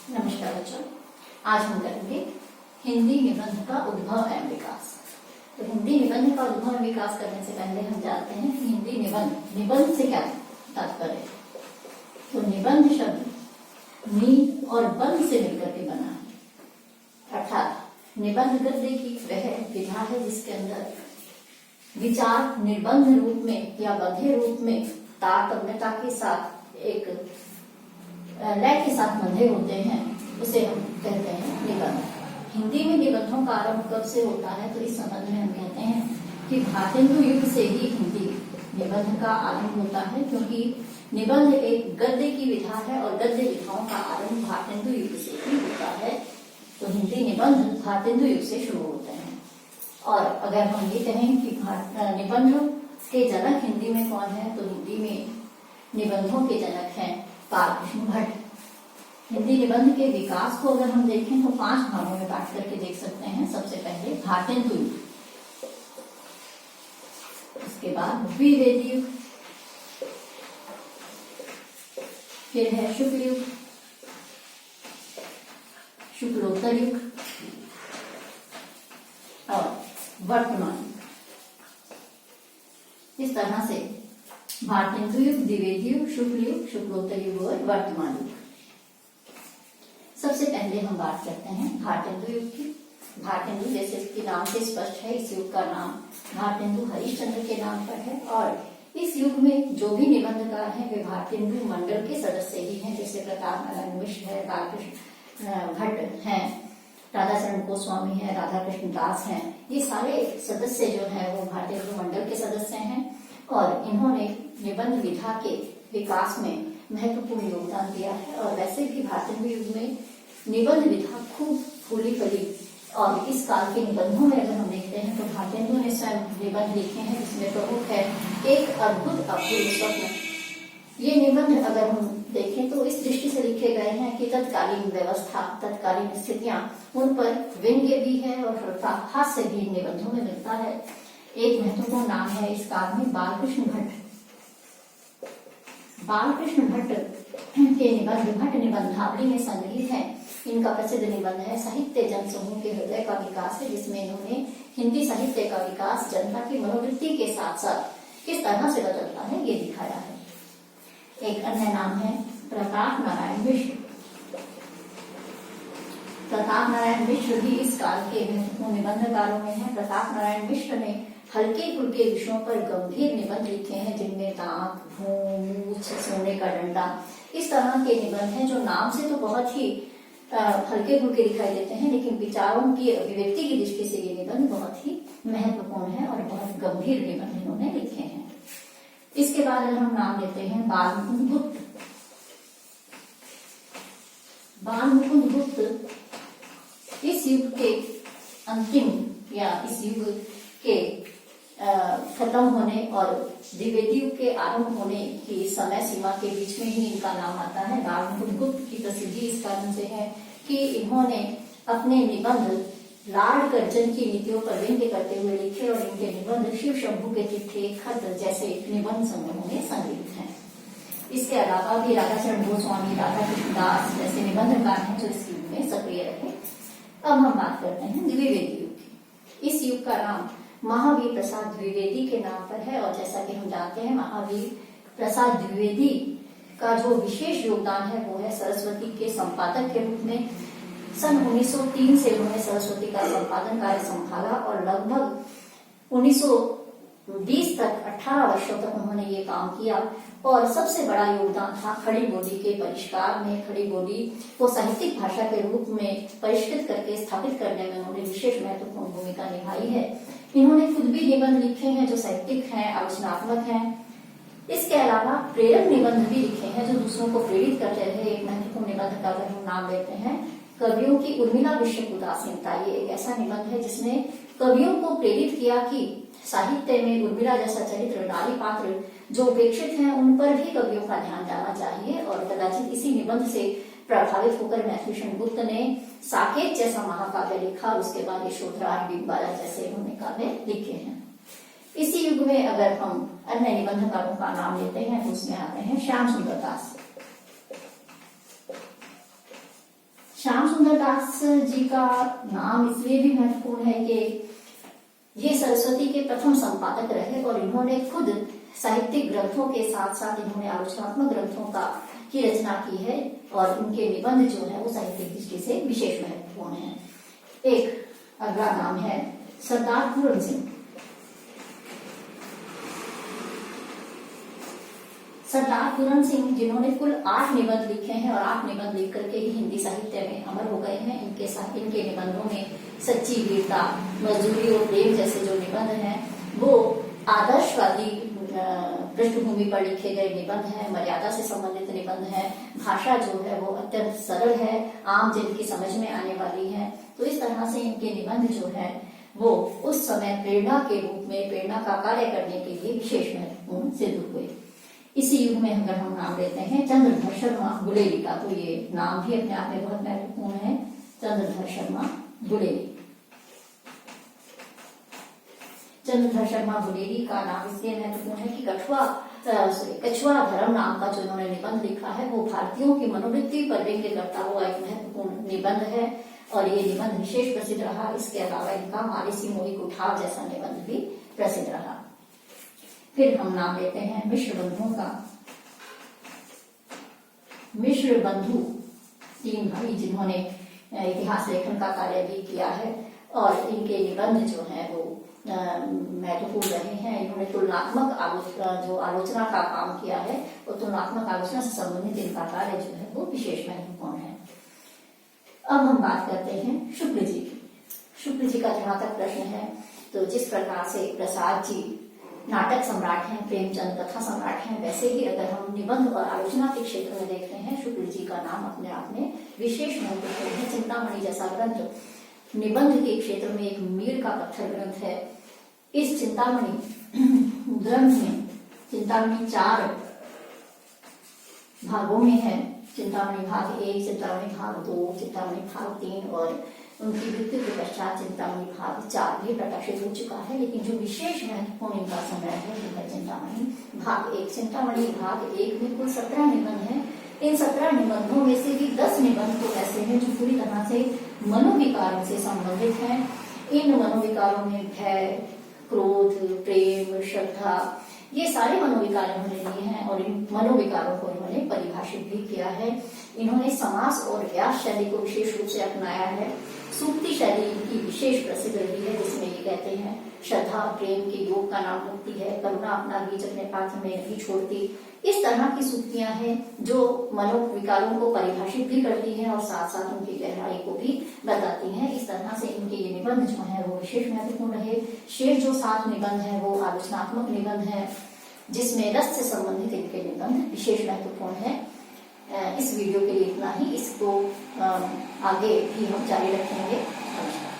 नमस्कार बच्चों, आज हम करेंगे हिंदी निबंध का उद्भव एवं विकास। तो हिंदी निबंध का उद्भव एवं विकास करने से पहले हम जानते हैं कि हिंदी निबंध से क्या तात्पर्य है। तो निबंध शब्द नी और बंध से मिलकर के बना है, अर्थात निबंध गद्य की वह विधा है जिसके अंदर विचार निर्बंध रूप में या बंधे रूप में तारतम्यता के साथ एक लय के साथ बंधे होते हैं, उसे हम कहते हैं निबंध। हिंदी में निबंधों का आरंभ कब से होता है, तो इस संबंध में हम कहते हैं कि भारतेंदु युग से ही हिंदी निबंध का आरंभ होता है, क्योंकि निबंध एक गद्य की विधा है और गद्य विधाओं का आरंभ भारतेंदु युग से ही होता है। तो हिंदी निबंध भारतेंदु युग से शुरू होते हैं। और अगर हम ये कहें कि निबंध के जनक हिंदी में कौन है, तो हिंदी में निबंधों के जनक हैं बालकृष्ण भट्ट। हिंदी निबंध के विकास को अगर हम देखें तो 5 भागों में बांट करके देख सकते हैं। सबसे पहले भारतेंदु युग, उसके बाद द्विवेदी युग, फिर है शुक्ल युग, शुक्लोत्तर युग और वर्तमान युग। इस तरह से भारतेंदु युग, द्विवेदी युग, शुक्ल युग, शुक्लोत्तर युग और वर्तमान युग। सबसे पहले हम बात करते हैं भारतेंदु युग की। भारतेंदु जैसे इसके नाम से स्पष्ट है, इस युग का नाम भारतेंदु हरिश्चंद्र के नाम पर है। और इस युग में जो भी निबंधकार हैं वे भारतेंदु मंडल के सदस्य ही हैं, जैसे प्रताप नारायण मिश्र है, बालकृष्ण भट्ट हैं, राधाचरण गोस्वामी है, राधा कृष्ण दास हैं। ये सारे सदस्य जो हैं वो भारतेंदु मंडल के सदस्य हैं और इन्होंने निबंध विधा के विकास में महत्वपूर्ण योगदान दिया है। और वैसे भी भारतेंदु युग में निबंध विधा खूब फूली फली। और इस काल के निबंधों में अगर हम देखते हैं तो भारतेंदु ने स्वयं निबंध लिखे हैं, जिसमें प्रमुख है एक अद्भुत अपूर्व स्वप्न। ये निबंध अगर हम देखें तो इस दृष्टि से लिखे गए हैं कि तत्कालीन व्यवस्था, तत्कालीन स्थितियां, उन पर व्यंग्य भी है और हास्य भी निबंधों में मिलता है। एक महत्वपूर्ण नाम है इस काल में बालकृष्ण भट्ट। बालकृष्ण भट्ट के निबंध भट्ट निबंधावली में संग्रहित है। इनका प्रसिद्ध निबंध है साहित्य जन समूह के हृदय का विकास है, जिसमें इन्होंने हिंदी साहित्य का विकास जनता की मनोवृत्ति के साथ साथ किस तरह से बदलता है ये दिखाया है। एक अन्य नाम है प्रताप नारायण मिश्र। प्रताप नारायण मिश्र भी इस काल के महत्वपूर्ण निबंधकारों में है। प्रताप नारायण मिश्र ने हल्के फुल्के विषयों पर गंभीर निबंध लिखे हैं, जिनमें दांत, भूम, मूछ, सोने का डंडा, इस तरह के निबंध हैं जो नाम से तो बहुत ही हल्के फुल्के दिखाई देते हैं, लेकिन विचारों की अभिव्यक्ति की दृष्टि से ये निबंध बहुत ही महत्वपूर्ण है और बहुत गंभीर निबंध इन्होंने लिखे हैं। इसके बाद अगर हम नाम लेते हैं बाल मुकुंद गुप्त। बाल मुकुंद गुप्त इस युग के अंतिम या इस युग के खत्म होने और द्विवेदी युग के आरंभ होने की समय सीमा के बीच में ही इनका नाम आता है। बाल मुकुंद गुप्त की प्रसिद्धि इस कारण से है कि इन्होंने अपने निबंध लार्ड कर्जन की नीतियों पर व्यंग्य करते हुए लिखे और इनके निबंध शिव शंभू के चिट्ठे, खत जैसे निबंध समूहों में संग्रहित हैं। इसके अलावा भी राधाचरण गोस्वामी, राधा कृष्ण दास जैसे निबंधकार हैं जो इस युग में सक्रिय रहे। अब हम बात करते हैं द्विवेदी युग की। इस युग का नाम महावीर प्रसाद द्विवेदी के नाम पर है और जैसा कि हम जानते हैं महावीर प्रसाद द्विवेदी का जो विशेष योगदान है वो है सरस्वती के संपादक के रूप में। सन 1903 से उन्होंने सरस्वती का संपादन कार्य संभाला और लगभग 1920 तक 18 वर्षों तक उन्होंने ये काम किया। और सबसे बड़ा योगदान था खड़ी बोली के परिष्कार में। खड़ी बोली को साहित्यिक भाषा के रूप में परिष्कृत करके स्थापित करने में उन्होंने विशेष महत्वपूर्ण भूमिका निभाई है। इन्होंने खुद भी निबंध लिखे हैं जो साहित्यिक हैं, आलोचनात्मक हैं। इसके अलावा प्रेरक निबंध भी लिखे हैं जो दूसरों को प्रेरित करते रहे। एक महत्वपूर्ण निबंध का अगर हम नाम लेते हैं कवियों की उर्मिला विषयक उदासीनता। ये एक ऐसा निबंध है जिसने कवियों को प्रेरित किया कि साहित्य में उर्मिला जैसा चरित्र, नारी पात्र जो उपेक्षित हैं, उन पर भी कवियों का ध्यान जाना चाहिए। और कदाचित इसी निबंध से प्रभावित होकर मैथिलीशरण गुप्त ने साकेत जैसा महाकाव्य लिखा। उसके बाद यशोधरा, बिंबाला जैसे उन्होंने काव्य लिखे हैं। इसी युग में अगर हम अन्य निबंधकारों का नाम लेते हैं तो उसमें आते हैं श्याम सुंदर दास। श्याम सुंदर दास जी का नाम इसलिए भी महत्वपूर्ण है कि ये सरस्वती के प्रथम संपादक रहे और इन्होंने खुद साहित्यिक ग्रंथों के साथ साथ इन्होंने आलोचनात्मक ग्रंथों की रचना की है और उनके निबंध जो है वो साहित्यिक दृष्टि से विशेष महत्वपूर्ण है। एक अगला नाम है सरदार पूरन सिंह। सरदार पूरन सिंह जिन्होंने कुल 8 निबंध लिखे हैं और 8 निबंध लिख करके ही हिंदी साहित्य में अमर हो गए हैं। इनके निबंधों में सच्ची वीरता, मजदूरी और प्रेम जैसे जो निबंध हैं वो आदर्शवादी पृष्ठभूमि पर लिखे गए निबंध हैं, मर्यादा से संबंधित निबंध हैं, भाषा जो है वो अत्यंत सरल है, आम जन की समझ में आने वाली है। तो इस तरह से इनके निबंध जो है वो उस समय प्रेरणा के रूप में, प्रेरणा का कार्य करने के लिए विशेष महत्वपूर्ण सिद्ध हुए। इसी युग में अगर हम नाम लेते हैं चंद्रधर शर्मा गुलेरी का, तो ये नाम भी अपने आप में बहुत महत्वपूर्ण है, चंद्रधर शर्मा गुलेरी। चंद्रधर शर्मा गुलेरी का नाम इसलिए महत्वपूर्ण है कि कछुआ धर्म नाम का जो उन्होंने निबंध लिखा है वो भारतीयों की मनोवृत्ति पर व्यंग्य करता हुआ एक महत्वपूर्ण निबंध है और ये निबंध विशेष प्रसिद्ध रहा। इसके अलावा इनका मालिसी मोही उठाव जैसा निबंध भी प्रसिद्ध रहा। फिर हम नाम लेते हैं मिश्र बंधुओं का। मिश्र बंधु 3 भाई जिन्होंने इतिहास लेखन का कार्य भी किया है और इनके निबंध जो है वो महत्वपूर्ण रहे हैं। इन्होंने तुलनात्मक आलोचना का काम किया है और तुलनात्मक आलोचना से संबंधित इनका कार्य जो है वो विशेष महत्वपूर्ण है। अब हम बात करते हैं शुक्ल जी की। शुक्ल जी का जहां तक प्रश्न है तो जिस प्रकार से प्रसाद जी नाटक सम्राट हैं, प्रेमचंद कथा सम्राट हैं, वैसे ही अगर हम निबंध और आलोचना के क्षेत्र में देखते हैं शुक्ल जी का नाम अपने आप में विशेष महत्वपूर्ण है। चिंतामणि जैसा ग्रंथ निबंध के क्षेत्र में एक मील का पत्थर ग्रंथ है। इस चिंतामणि ग्रंथ में चिंतामणि 4 भागों में है। चिंतामणि भाग 1, चिंतामणि भाग 2, चिंतामणि भाग 3 और उनकी मृत्यु के पश्चात चिंतामणि भाग 4 भी प्रकाशित हो चुका है। लेकिन जो विशेष महत्वपूर्ण इनका संग्रह है वो है चिंतामणि भाग 1। चिंतामणि भाग 1 में कुल 17 निबंध हैं। इन 17 निबंधों में से भी 10 निबंध तो ऐसे हैं जो पूरी तरह से मनोविकारों से संबंधित हैं। इन मनोविकारों में भय, क्रोध, प्रेम, श्रद्धा, ये सारे मनोविकार इन्होंने लिए हैं और इन मनोविकारों को इन्होंने परिभाषित भी किया है। इन्होंने समास और व्यास शैली को विशेष रूप से अपनाया है। सूक्ति शैली इनकी विशेष प्रसिद्ध रही है जिसमें ये कहते हैं श्रद्धा प्रेम के योग का नाम मुक्ति है, करुणा अपना बीज अपने पात्र में नहीं छोड़ती। इस तरह की सूक्तियां हैं जो मनोविकारों को परिभाषित भी करती हैं और साथ साथ उनकी गहराई को भी बताती हैं। इस तरह से इनके ये निबंध जो है वो विशेष महत्वपूर्ण रहे। शेष जो 7 निबंध है वो आलोचनात्मक निबंध है जिसमें रस से संबंधित इनके निबंध विशेष महत्वपूर्ण है। इस वीडियो के लिए इतना ही। इसको आगे भी हम जारी रखेंगे। नमस्कार।